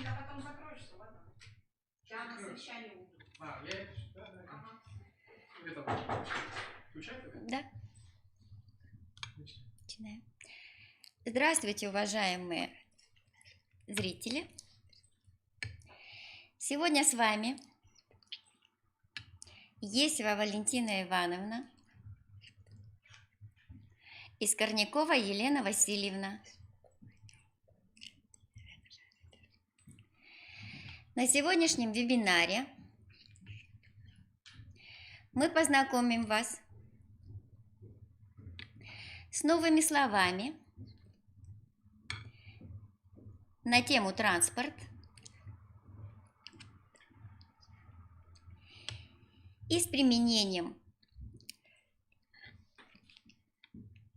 а потом закроешься, ладно? Сейчас на совещание уйду. А, я... Да, да. Ага. Это... Включай тогда? Да. Начинаем. Здравствуйте, уважаемые зрители. Сегодня с вами Есева Валентина Ивановна и Скорнякова Елена Васильевна. На сегодняшнем вебинаре мы познакомим вас с новыми словами на тему транспорт и с применением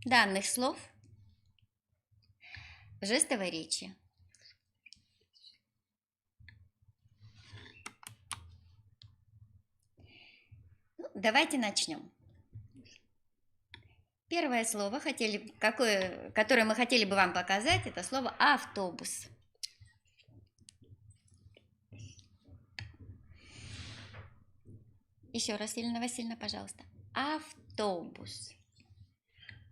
данных слов в жестовой речи. Давайте начнем. Первое слово, которое мы хотели бы вам показать, это слово автобус. Еще раз, Елена Васильевна, пожалуйста. Автобус.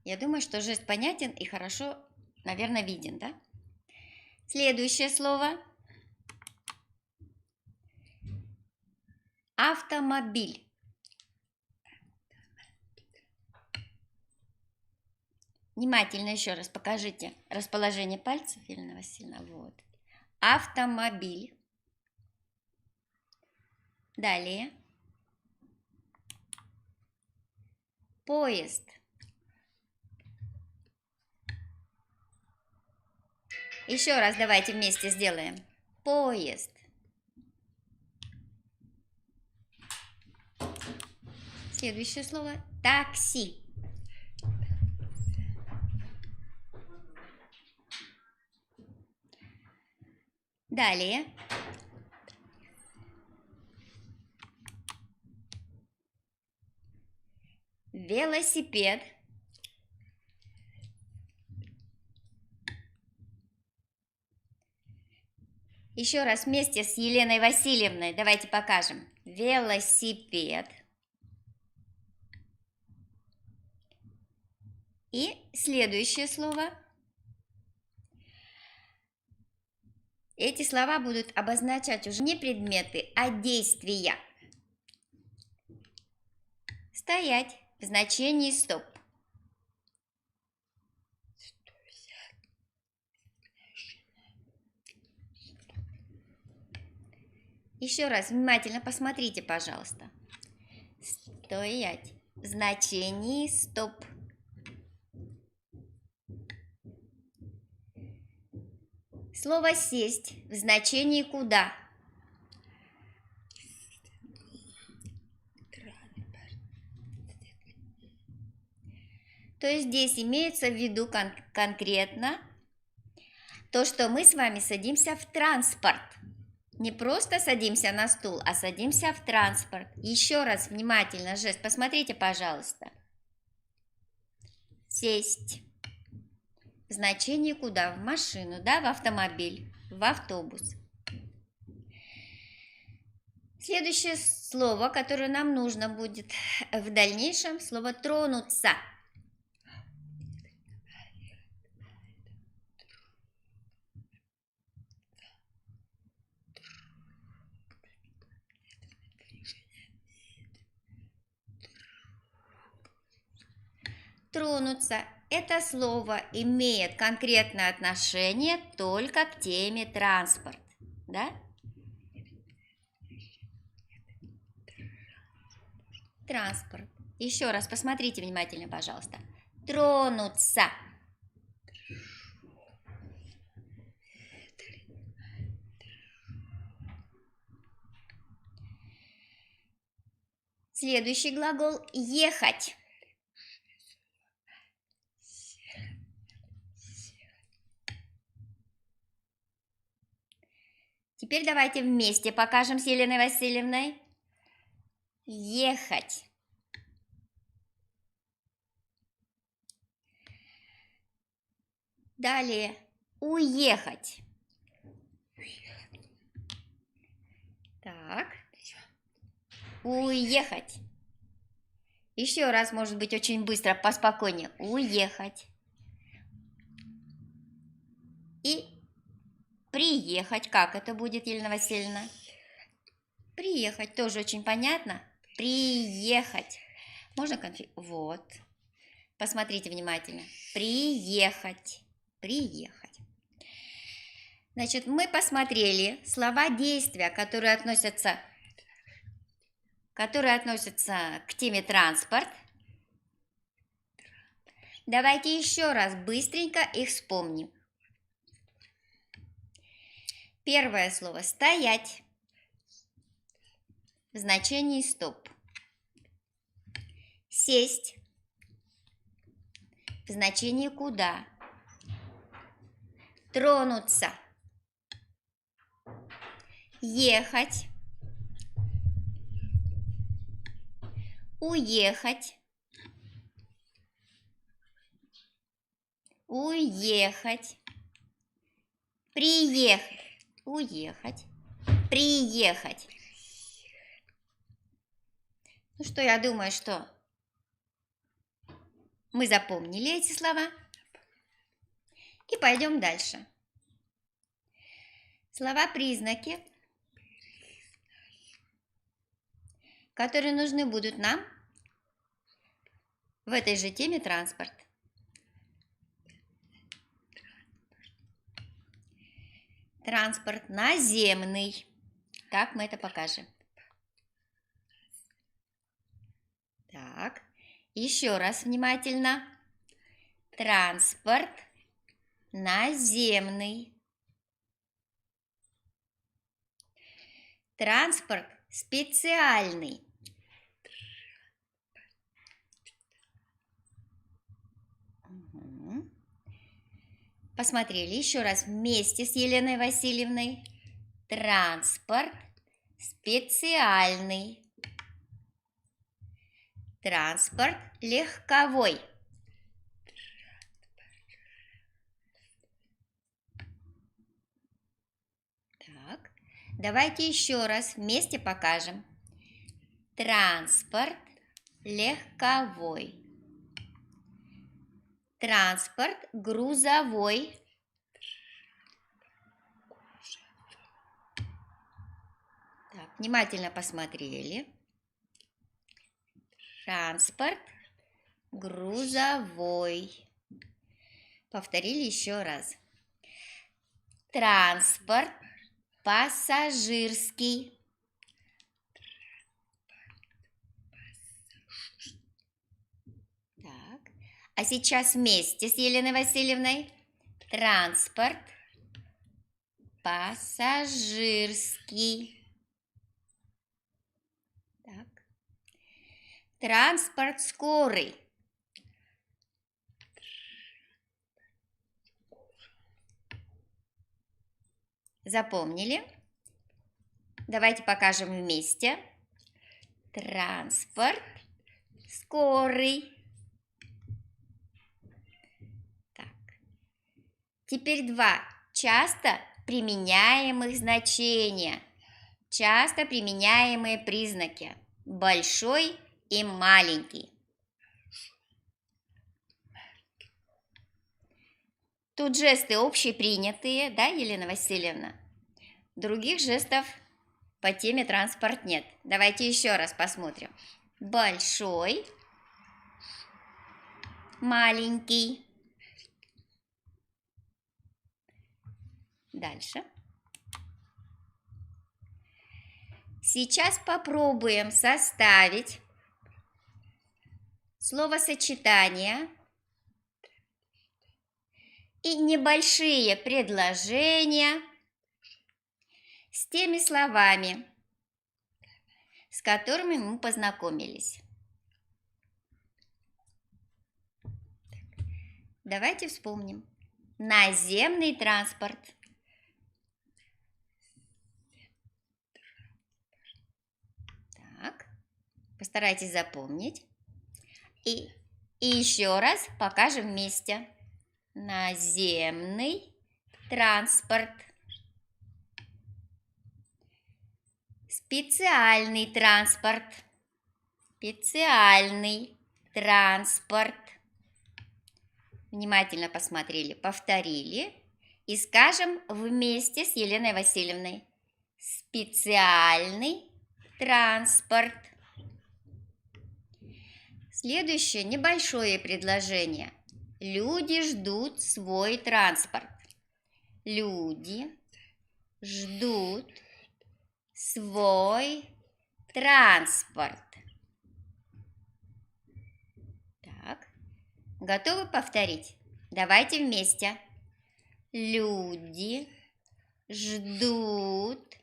Я думаю, что жест понятен и хорошо, наверное, виден, да? Следующее слово. Автомобиль. Внимательно еще раз покажите расположение пальцев, Елена Васильевна. Вот. Автомобиль. Далее. Поезд. Еще раз давайте вместе сделаем. Поезд. Следующее слово. Такси. Далее. Велосипед. Еще раз вместе с Еленой Васильевной давайте покажем. Велосипед. И следующее слово. Эти слова будут обозначать уже не предметы, а действия. Стоять в значении стоп. Еще раз внимательно посмотрите, пожалуйста. Стоять в значении стоп. Слово сесть в значении куда. То есть здесь имеется в виду конкретно то, что мы с вами садимся в транспорт. Не просто садимся на стул, а садимся в транспорт. Еще раз внимательно жест. Посмотрите, пожалуйста. Сесть. В значении куда? В машину, да, в автомобиль, в автобус. Следующее слово, которое нам нужно будет в дальнейшем, слово тронуться. Тронуться. Это слово имеет конкретное отношение только к теме транспорт. Да? Транспорт. Еще раз посмотрите внимательно, пожалуйста. Тронуться. Следующий глагол ехать. Теперь давайте вместе покажем с Еленой Васильевной. Ехать. Далее. Уехать. Так. Уехать. Еще раз, может быть, очень быстро, поспокойнее. Уехать. И приехать. Как это будет, Елена Васильевна? Приехать. Тоже очень понятно. Приехать. Можно конфиг? Вот. Посмотрите внимательно. Приехать. Приехать. Значит, мы посмотрели слова действия, которые относятся к теме транспорт. Давайте еще раз быстренько их вспомним. Первое слово «стоять» в значении «стоп». «Сесть» в значении «куда». «Тронуться». «Ехать». «Уехать». «Уехать». «Приехать». «Уехать». «Приехать». Ну что, я думаю, что мы запомнили эти слова. И пойдем дальше. Слова-признаки, которые нужны будут нам в этой же теме транспорт. Транспорт наземный. Как мы это покажем? Так, еще раз внимательно. Транспорт наземный. Транспорт специальный. Посмотрели еще раз вместе с Еленой Васильевной. Транспорт специальный. Транспорт легковой. Так, давайте еще раз вместе покажем. Транспорт легковой. Транспорт грузовой. Так, внимательно посмотрели. Транспорт грузовой. Повторили еще раз. Транспорт пассажирский. Так. А сейчас вместе с Еленой Васильевной. Транспорт пассажирский. Так. Транспорт скорый. Запомнили? Давайте покажем вместе. Транспорт скорый. Так. Теперь два часто применяемых значения. Часто применяемые признаки. Большой и маленький. Тут жесты общепринятые, да, Елена Васильевна? Других жестов по теме транспорт нет. Давайте еще раз посмотрим. Большой, маленький. Дальше. Сейчас попробуем составить словосочетания и небольшие предложения с теми словами, с которыми мы познакомились. Давайте вспомним. Наземный транспорт. Так, постарайтесь запомнить. И еще раз покажем вместе. Наземный транспорт. Специальный транспорт. Специальный транспорт. Внимательно посмотрели, повторили и скажем вместе с Еленой Васильевной. Специальный транспорт. Следующее небольшое предложение. Люди ждут свой транспорт. Люди ждут свой транспорт. Так, готовы повторить? Давайте вместе. Люди ждут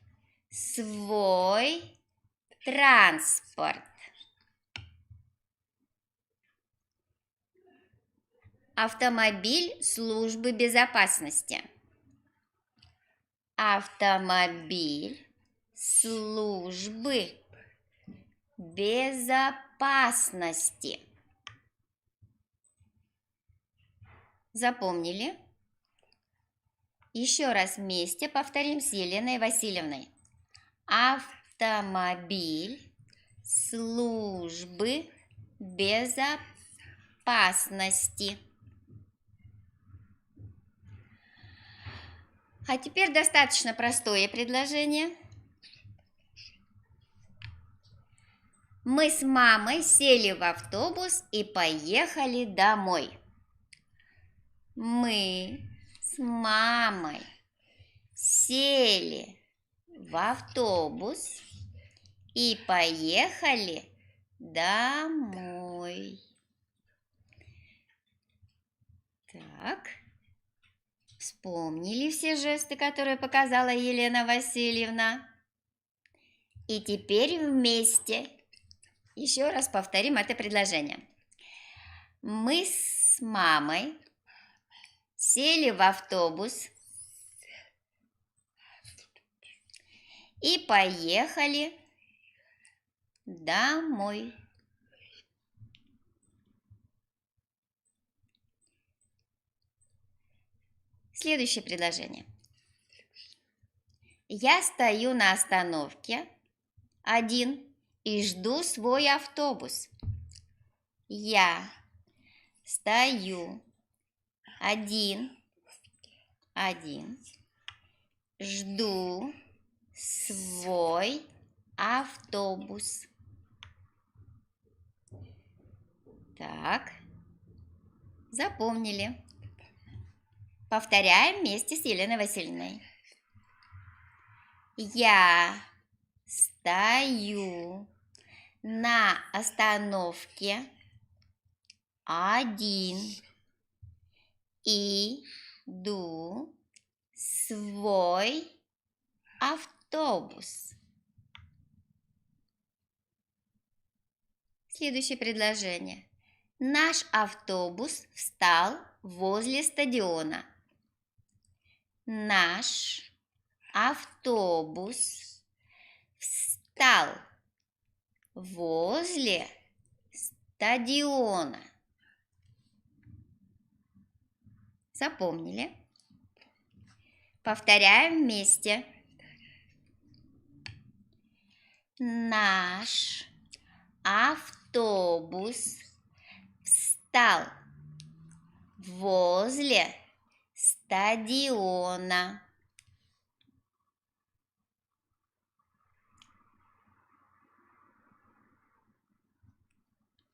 свой транспорт. Автомобиль службы безопасности. Автомобиль службы безопасности. Запомнили? Еще раз вместе повторим с Еленой Васильевной. Автомобиль службы безопасности. А теперь достаточно простое предложение. Мы с мамой сели в автобус и поехали домой. Мы с мамой сели в автобус и поехали домой. Так. Вспомнили все жесты, которые показала Елена Васильевна. И теперь вместе еще раз повторим это предложение. Мы с мамой сели в автобус и поехали домой. Следующее предложение. Я стою на остановке один и жду свой автобус. Я стою один, жду свой автобус. Так, запомнили. Повторяем вместе с Еленой Васильевной. Я стою на остановке один и жду свой автобус. Следующее предложение. Наш автобус встал возле стадиона. Наш автобус встал возле стадиона. Запомнили? Повторяем вместе. Наш автобус встал возле стадиона.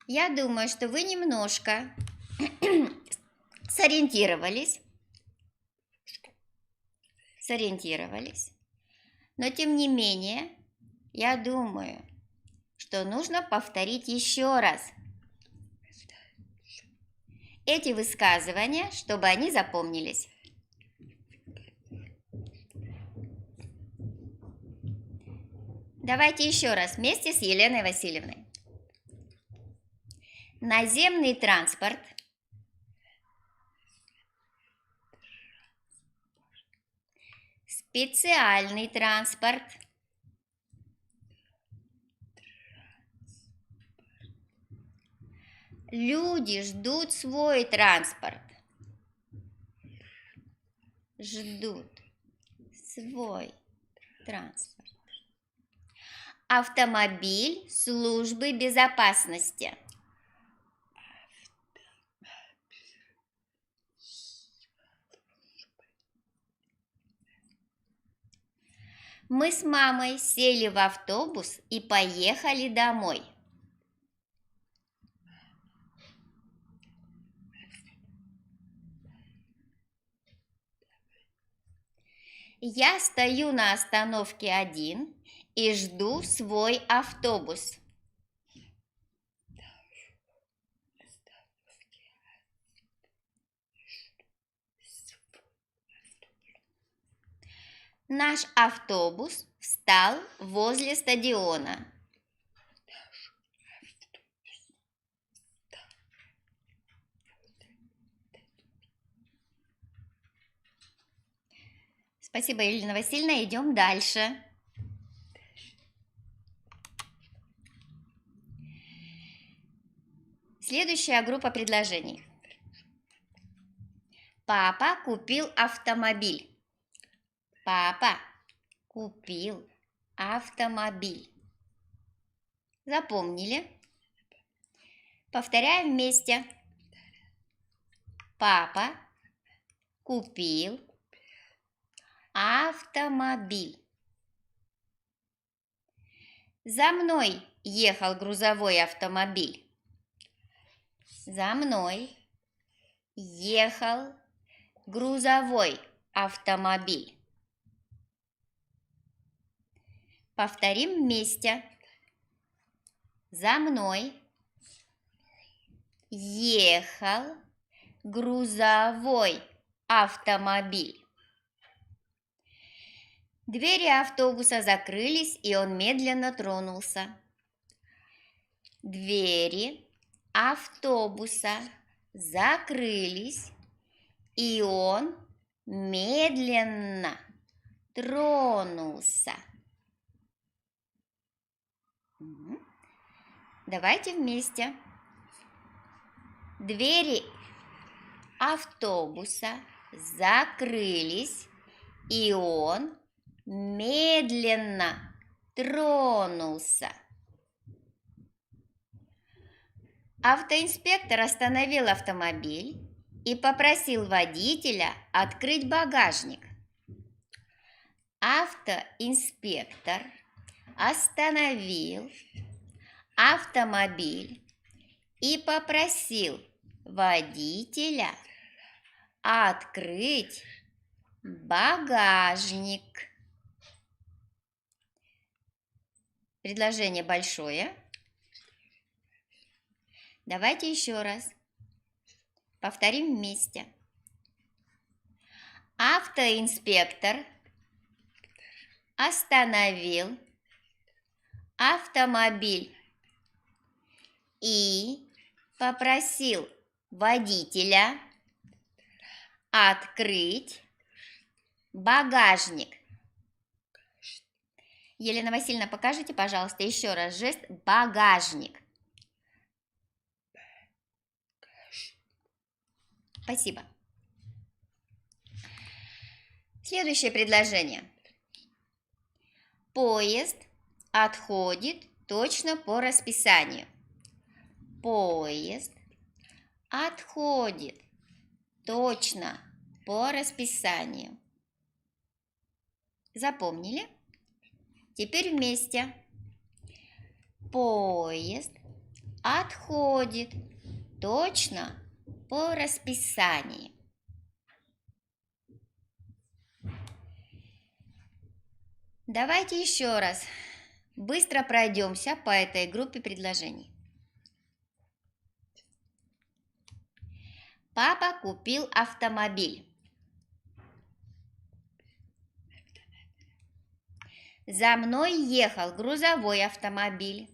Я думаю, что вы немножко сориентировались. Но тем не менее, я думаю, что нужно повторить еще раз эти высказывания, чтобы они запомнились. Давайте еще раз вместе с Еленой Васильевной. Наземный транспорт специальный транспорт люди ждут свой транспорт. Ждут свой транспорт. автомобиль службы безопасности. Мы с мамой сели в автобус и поехали домой. Я стою на остановке 1 и жду свой автобус. Наш автобус встал возле стадиона. Спасибо, Елена Васильевна. Идем дальше. Следующая группа предложений. Папа купил автомобиль. Папа купил автомобиль. Запомнили? Повторяем вместе. Папа купил автомобиль. За мной ехал грузовой автомобиль. За мной ехал грузовой автомобиль. Повторим вместе. За мной ехал грузовой автомобиль. Двери автобуса закрылись, и он медленно тронулся. Двери автобуса закрылись, и он медленно тронулся. Давайте вместе. Двери автобуса закрылись, и он медленно тронулся. Автоинспектор остановил автомобиль и попросил водителя открыть багажник. Автоинспектор остановил автомобиль и попросил водителя открыть багажник. Предложение большое. Давайте еще раз. Повторим вместе. Автоинспектор остановил автомобиль и попросил водителя открыть багажник. Елена Васильевна, покажите, пожалуйста, еще раз жест «багажник». Спасибо. Следующее предложение. Поезд отходит точно по расписанию. Поезд отходит точно по расписанию. Запомнили? Теперь вместе. Поезд отходит точно по расписанию. Давайте еще раз быстро пройдемся по этой группе предложений. Папа купил автомобиль. За мной ехал грузовой автомобиль.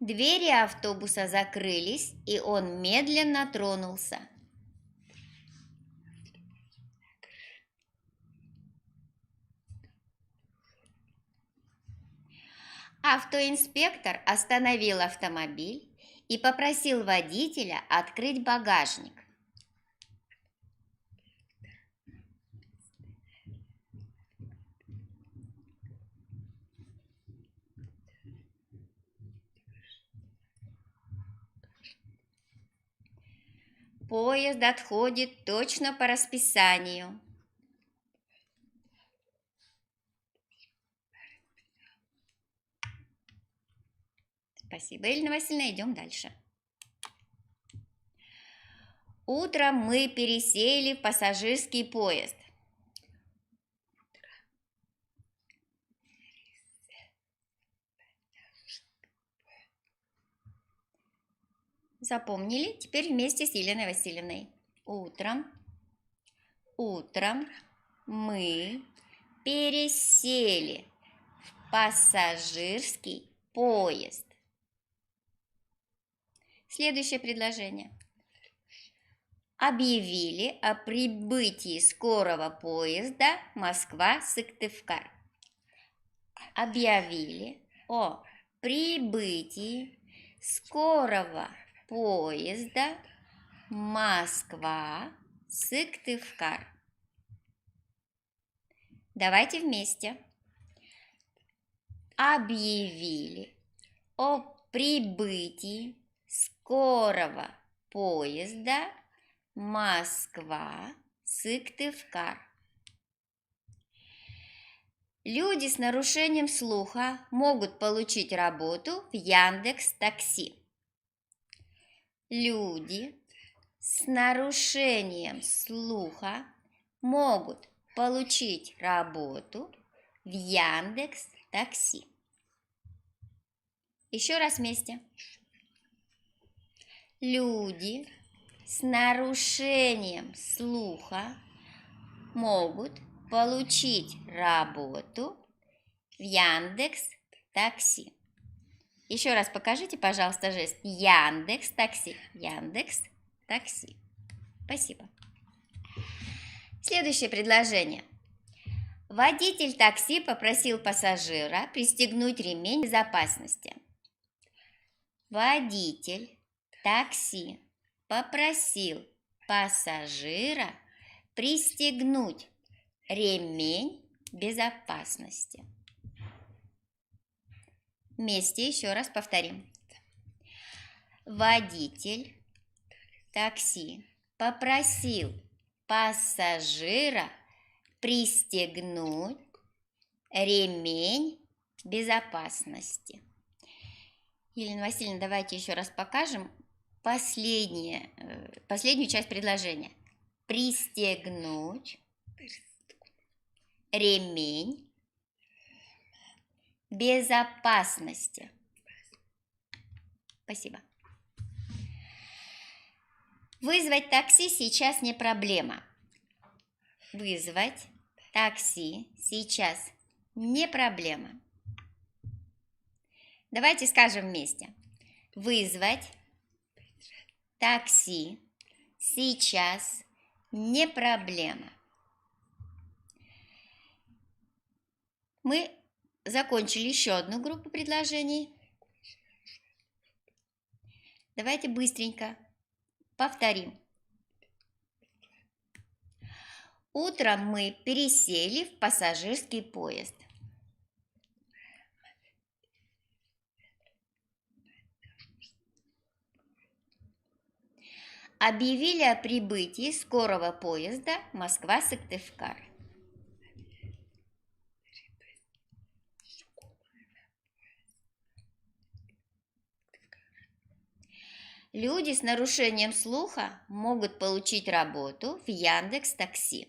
Двери автобуса закрылись, и он медленно тронулся. Автоинспектор остановил автомобиль и попросил водителя открыть багажник. Поезд отходит точно по расписанию. Спасибо, Елена Васильевна. Идем дальше. Утром мы пересели в пассажирский поезд. Запомнили? Теперь вместе с Еленой Васильевной. Утром мы пересели в пассажирский поезд. Следующее предложение. Объявили о прибытии скорого поезда Москва-Сыктывкар. Объявили о прибытии скорого поезда Москва-Сыктывкар. Давайте вместе. Объявили о прибытии скорого поезда Москва-Сыктывкар. Люди с нарушением слуха могут получить работу в Яндекс.Такси. Люди с нарушением слуха могут получить работу в Яндекс.Такси. Еще раз вместе. Люди с нарушением слуха могут получить работу в Яндекс.Такси. Еще раз покажите, пожалуйста, жест. Яндекс.Такси. Яндекс.Такси. Спасибо. Следующее предложение. Водитель такси попросил пассажира пристегнуть ремень безопасности. Водитель такси попросил пассажира пристегнуть ремень безопасности. Вместе еще раз повторим. Водитель такси попросил пассажира пристегнуть ремень безопасности. Елена Васильевна, давайте еще раз покажем последнюю часть предложения. Пристегнуть ремень безопасности. Спасибо. Вызвать такси сейчас не проблема. Вызвать такси сейчас не проблема. Давайте скажем вместе. Вызвать такси сейчас не проблема. Мы закончили еще одну группу предложений. Давайте быстренько повторим. Утром мы пересели в пассажирский поезд. Объявили о прибытии скорого поезда Москва-Сыктывкар. Люди с нарушением слуха могут получить работу в Яндекс.Такси.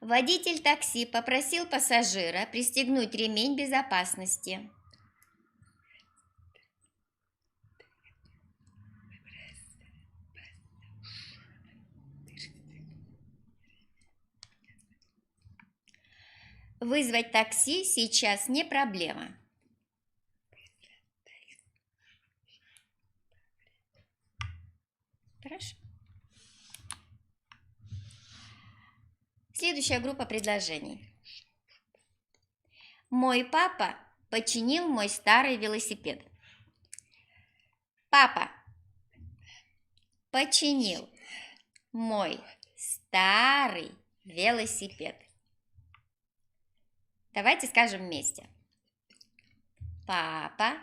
Водитель такси попросил пассажира пристегнуть ремень безопасности. Вызвать такси сейчас не проблема. Хорошо. Следующая группа предложений. Мой папа починил мой старый велосипед. Папа починил мой старый велосипед. Давайте скажем вместе. Папа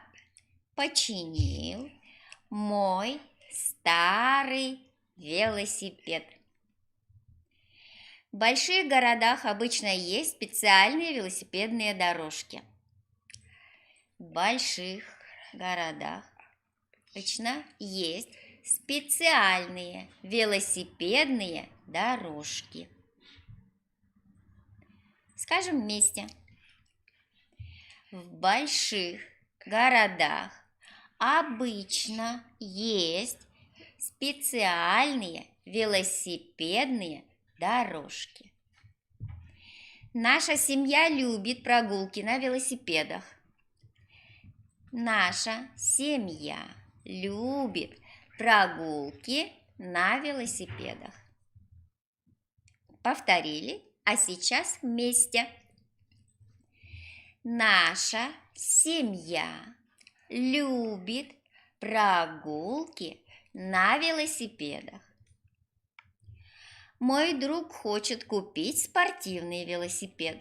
починил мой старый велосипед. В больших городах обычно есть специальные велосипедные дорожки. В больших городах обычно есть специальные велосипедные дорожки. Скажем вместе. В больших городах обычно есть специальные велосипедные дорожки. Наша семья любит прогулки на велосипедах. Наша семья любит прогулки на велосипедах. Повторили, а сейчас вместе. Наша семья любит прогулки на велосипедах. Мой друг хочет купить спортивный велосипед.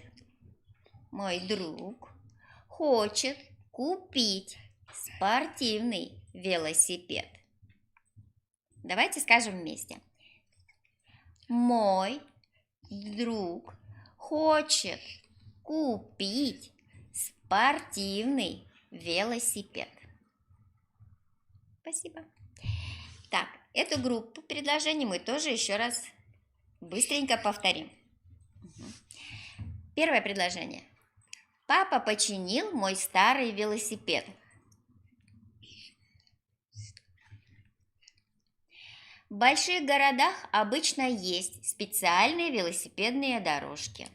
Мой друг хочет купить спортивный велосипед. Давайте скажем вместе. Мой друг хочет купить спортивный велосипед. Спасибо. Так, эту группу предложений мы тоже еще раз быстренько повторим. Первое предложение. Папа починил мой старый велосипед. В больших городах обычно есть специальные велосипедные дорожки.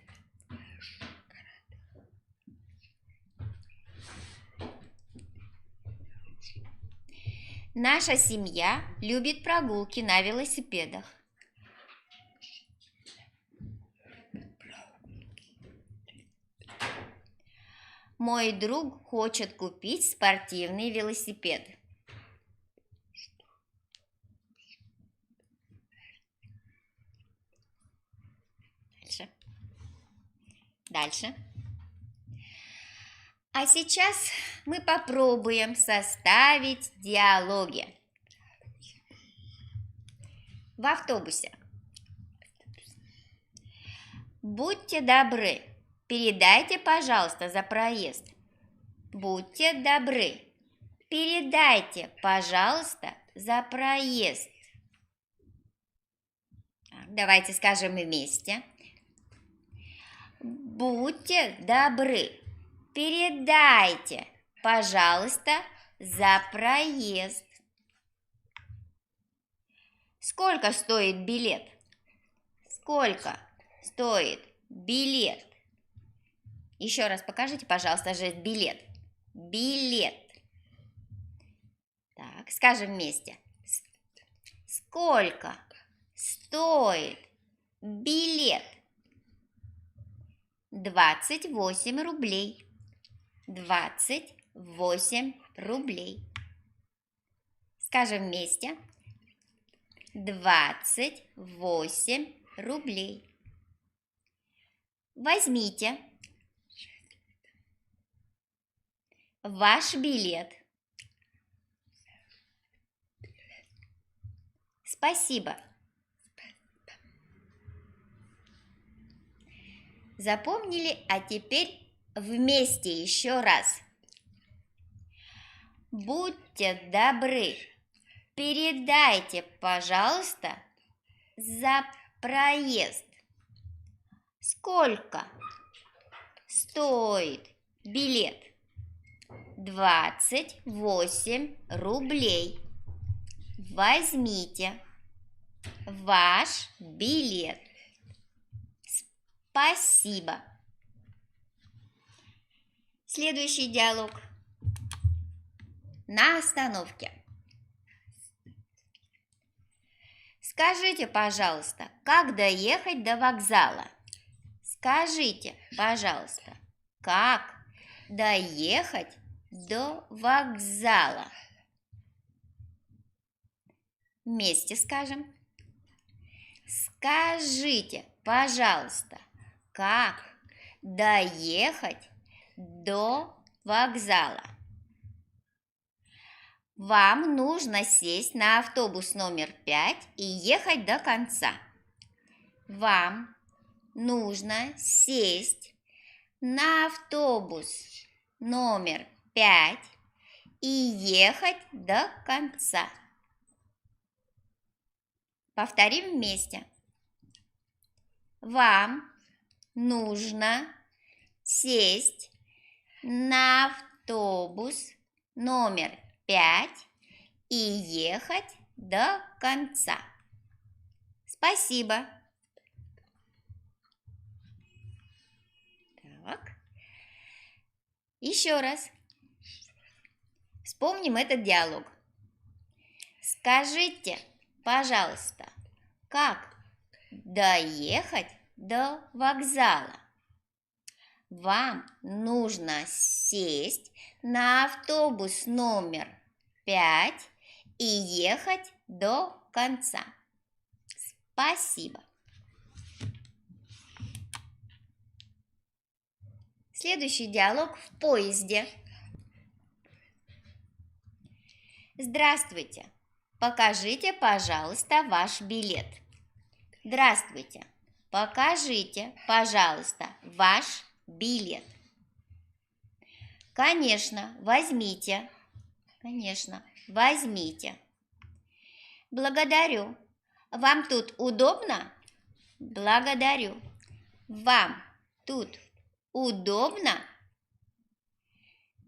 Наша семья любит прогулки на велосипедах. Мой друг хочет купить спортивный велосипед. Дальше. А сейчас мы попробуем составить диалоги. В автобусе. Будьте добры, передайте, пожалуйста, за проезд. Будьте добры, передайте, пожалуйста, за проезд. Так, давайте скажем вместе. Будьте добры, передайте, пожалуйста, за проезд. Сколько стоит билет? Сколько стоит билет? Еще раз покажите, пожалуйста, жест билет. Билет. Так, скажем вместе. Сколько стоит билет? 28 рублей. 28 рублей. Скажем вместе. 28 рублей. Возьмите ваш билет. Спасибо. Запомнили? А теперь вместе еще раз. Будьте добры, передайте, пожалуйста, за проезд. Сколько стоит билет? 28 рублей. Возьмите ваш билет. Спасибо. Следующий диалог. На остановке. Скажите, пожалуйста, как доехать до вокзала? Скажите, пожалуйста, как доехать до вокзала? Вместе скажем. Скажите, пожалуйста, как доехать до вокзала. Вам нужно сесть на автобус номер 5 и ехать до конца. Вам нужно сесть на автобус номер 5 и ехать до конца. Повторим вместе. Вам нужно сесть на автобус номер 5 и ехать до конца. Спасибо. Так. Еще раз. Вспомним этот диалог. Скажите, пожалуйста, как доехать до вокзала? Вам нужно сесть на автобус номер 5 и ехать до конца. Спасибо. Следующий диалог в поезде. Здравствуйте. Покажите, пожалуйста, ваш билет. Здравствуйте. Покажите, пожалуйста, ваш билет. Конечно, возьмите. Конечно, возьмите. Благодарю. Вам тут удобно? Благодарю. Вам тут удобно?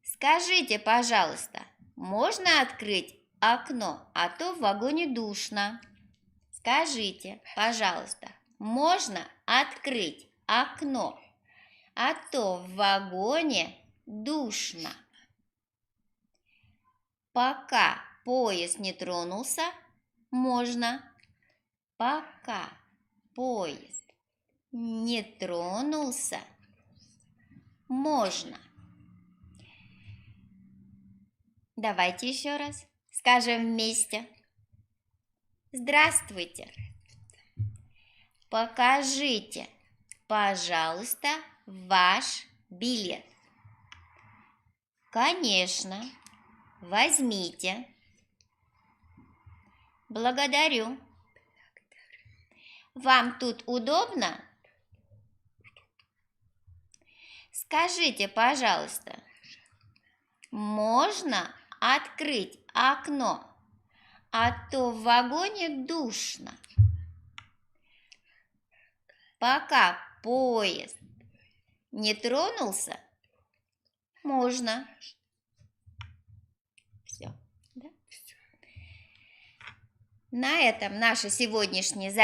Скажите, пожалуйста, можно открыть окно, а то в вагоне душно? Скажите, пожалуйста, можно открыть окно, а то в вагоне душно? Пока поезд не тронулся, можно. Пока поезд не тронулся, можно. Давайте еще раз скажем вместе. Здравствуйте. Покажите, пожалуйста, ваш билет. Конечно, возьмите. Благодарю. Вам тут удобно? Скажите, пожалуйста, можно открыть окно, а то в вагоне душно? Пока поезд не тронулся, можно. Все. Да? На этом наше сегодняшнее занятие